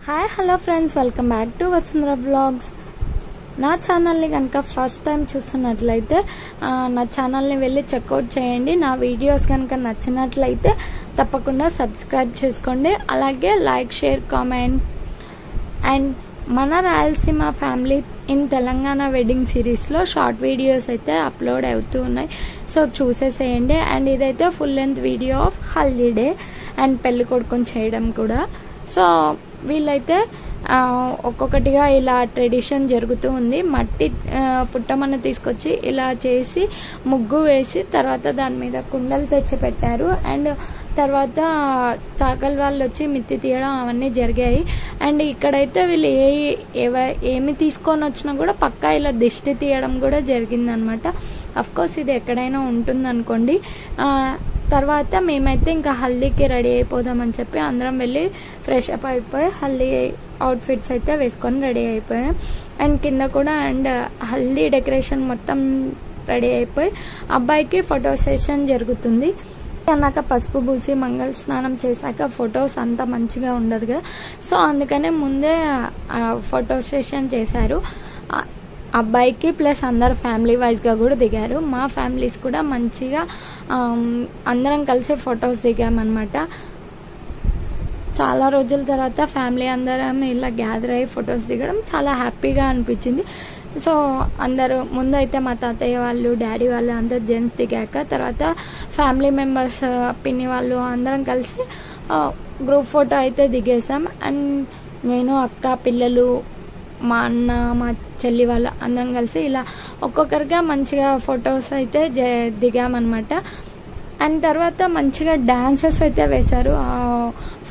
Hi hello friends, welcome back to Vasundhara vlogs. నా ఛానల్ని కనుక ఫస్ట్ టైం చూస్తున్నట్లయితే నా ఛానల్ని వెళ్ళి చెక్అవుట్ చేయండి. నా వీడియోస్ కనుక నచ్చినట్లయితే తప్పకుండా సబ్స్క్రైబ్ చేసుకోండి. అలాగే లైక్, షేర్, కామెంట్. అండ్ మన Rayalaseema family in Telangana wedding సిరీస్లో షార్ట్ వీడియోస్ అయితే అప్లోడ్ అవుతూ ఉన్నాయి. సో చూసేసేయండి. అండ్ ఇదైతే full length video of haldi day and పెళ్లి కొడుకుని చేయడం కూడా. సో వీళ్ళైతే ఒక్కొక్కటిగా ఇలా ట్రెడిషన్ జరుగుతూ ఉంది. మట్టి పుట్టమన్న తీసుకొచ్చి ఇలా చేసి ముగ్గు వేసి తర్వాత దాని మీద కుండలు తెచ్చి పెట్టారు. అండ్ తర్వాత చాకలి వాళ్ళు వచ్చి మిత్తి తీయడం అవన్నీ జరిగాయి. అండ్ ఇక్కడైతే వీళ్ళు ఏమి తీసుకొని వచ్చినా కూడా పక్కా ఇలా దిష్టి తీయడం కూడా జరిగిందనమాట. అఫ్కోర్స్ ఇది ఎక్కడైనా ఉంటుంది అనుకోండి. తర్వాత మేమైతే ఇంకా హల్దీకి రెడీ అయిపోదామని చెప్పి అందరం వెళ్ళి ఫ్రెష్ అప్ అయిపోయి హల్దీ అవుట్ఫిట్స్ అయితే వేసుకొని రెడీ అయిపోయాం. అండ్ కింద కూడా అండ్ హల్దీ డెకరేషన్ మొత్తం రెడీ అయిపోయి అబ్బాయికి ఫోటో సెషన్ జరుగుతుంది. అన్నాక పసుపు పూసి మంగళ స్నానం చేశాక ఫొటోస్ అంత మంచిగా ఉండదు కదా. సో అందుకనే ముందే ఫోటో సెషన్ చేశారు. అబ్బాయికి ప్లస్ అందరు ఫ్యామిలీ వైజ్ గా కూడా దిగారు. మా ఫ్యామిలీస్ కూడా మంచిగా అందరం కలిసి ఫొటోస్ దిగామన్నమాట. చాలా రోజుల తర్వాత ఫ్యామిలీ అందరం ఇలా గ్యాదర్ అయ్యి ఫొటోస్ దిగడం చాలా హ్యాపీగా అనిపించింది. సో అందరూ ముందు అయితే మా తాతయ్య వాళ్ళు, డాడీ వాళ్ళు అందరు జెంట్స్ దిగాక తర్వాత ఫ్యామిలీ మెంబర్స్, పిన్ని వాళ్ళు అందరం కలిసి గ్రూప్ ఫోటో అయితే దిగేసాం. అండ్ నేను, అక్క, పిల్లలు, మా అన్న, మా చెల్లి వాళ్ళు అందరం కలిసి ఇలా ఒక్కొక్కరిగా మంచిగా ఫొటోస్ అయితే దిగామన్నమాట. అండ్ తర్వాత మంచిగా డాన్సెస్ అయితే వేశారు.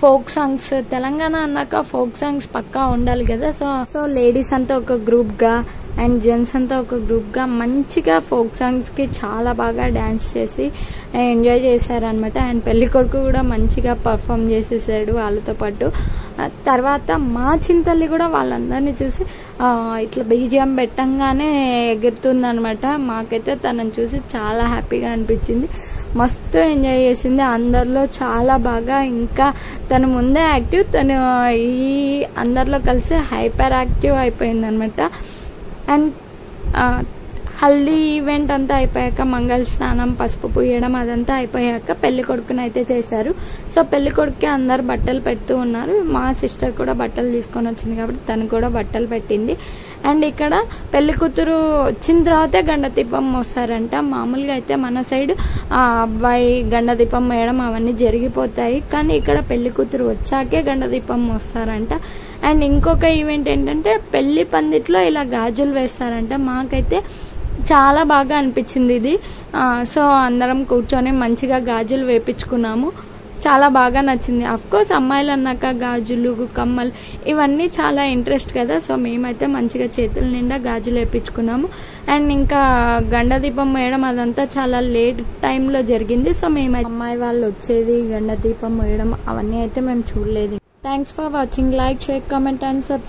ఫోక్ సాంగ్స్, తెలంగాణ అన్నాక ఫోక్ సాంగ్స్ పక్కా ఉండాలి కదా. సో లేడీస్ అంతా ఒక గ్రూప్ గా అండ్ జెంట్స్ అంతా ఒక గ్రూప్ గా మంచిగా ఫోక్ సాంగ్స్ కి చాలా బాగా డాన్స్ చేసి ఎంజాయ్ చేశారనమాట. అండ్ పెళ్లి కొడుకు కూడా మంచిగా పర్ఫామ్ చేసేసాడు వాళ్ళతో పాటు. తర్వాత మా చింతల్లి కూడా వాళ్ళందరినీ చూసి ఇట్లా బీజిఎం పెట్టంగానే ఎగురుతుంది అనమాట. మాకైతే తనని చూసి చాలా హ్యాపీగా అనిపించింది. మస్తు ఎంజాయ్ చేసింది అందరిలో చాలా బాగా. ఇంకా తను ముందే యాక్టివ్, తను ఈ అందరిలో కలిసి హైపర్ యాక్టివ్ అయిపోయింది అనమాట. అండ్ హల్దీ ఈవెంట్ అంతా అయిపోయాక మంగళ స్నానం, పసుపు పూయడం అదంతా అయిపోయాక పెళ్లి కొడుకుని అయితే చేశారు. సో పెళ్లి కొడుకుకి అందరు బట్టలు పెడుతూ ఉన్నారు. మా సిస్టర్ కూడా బట్టలు తీసుకొని వచ్చింది కాబట్టి తను కూడా బట్టలు పెట్టింది. అండ్ ఇక్కడ పెళ్లి కూతురు వచ్చిన తర్వాతే గండ దీపం మోస్తారంట. మామూలుగా అయితే మన సైడ్ అబ్బాయి గండ దీపం వేయడం అవన్నీ జరిగిపోతాయి, కానీ ఇక్కడ పెళ్లి కూతురు వచ్చాకే గండ దీపం మోస్తారంట. అండ్ ఇంకొక ఈవెంట్ ఏంటంటే పెళ్లి పందిట్లో ఇలా గాజులు వేస్తారంట. మాకైతే చాలా బాగా అనిపించింది ఇది. సో అందరం కూర్చొని మంచిగా గాజులు వేపించుకున్నాము. చాలా బాగా నచ్చింది. అఫ్ కోర్స్ అమ్మాయిలు అన్నాక గాజులు, కమ్మలు ఇవన్నీ చాలా ఇంట్రెస్ట్ కదా. సో మేమైతే మంచిగా చేతుల నిండా గాజులు వేపించుకున్నాము. అండ్ ఇంకా గండ దీపం వేయడం అదంతా చాలా లేట్ టైంలో జరిగింది. సో మేమైతే అమ్మాయి వాళ్ళు వచ్చేది గండ దీపం వేయడం అవన్నీ అయితే మేము చూడలేదు. Thanks for watching. Like, share, comment and subscribe.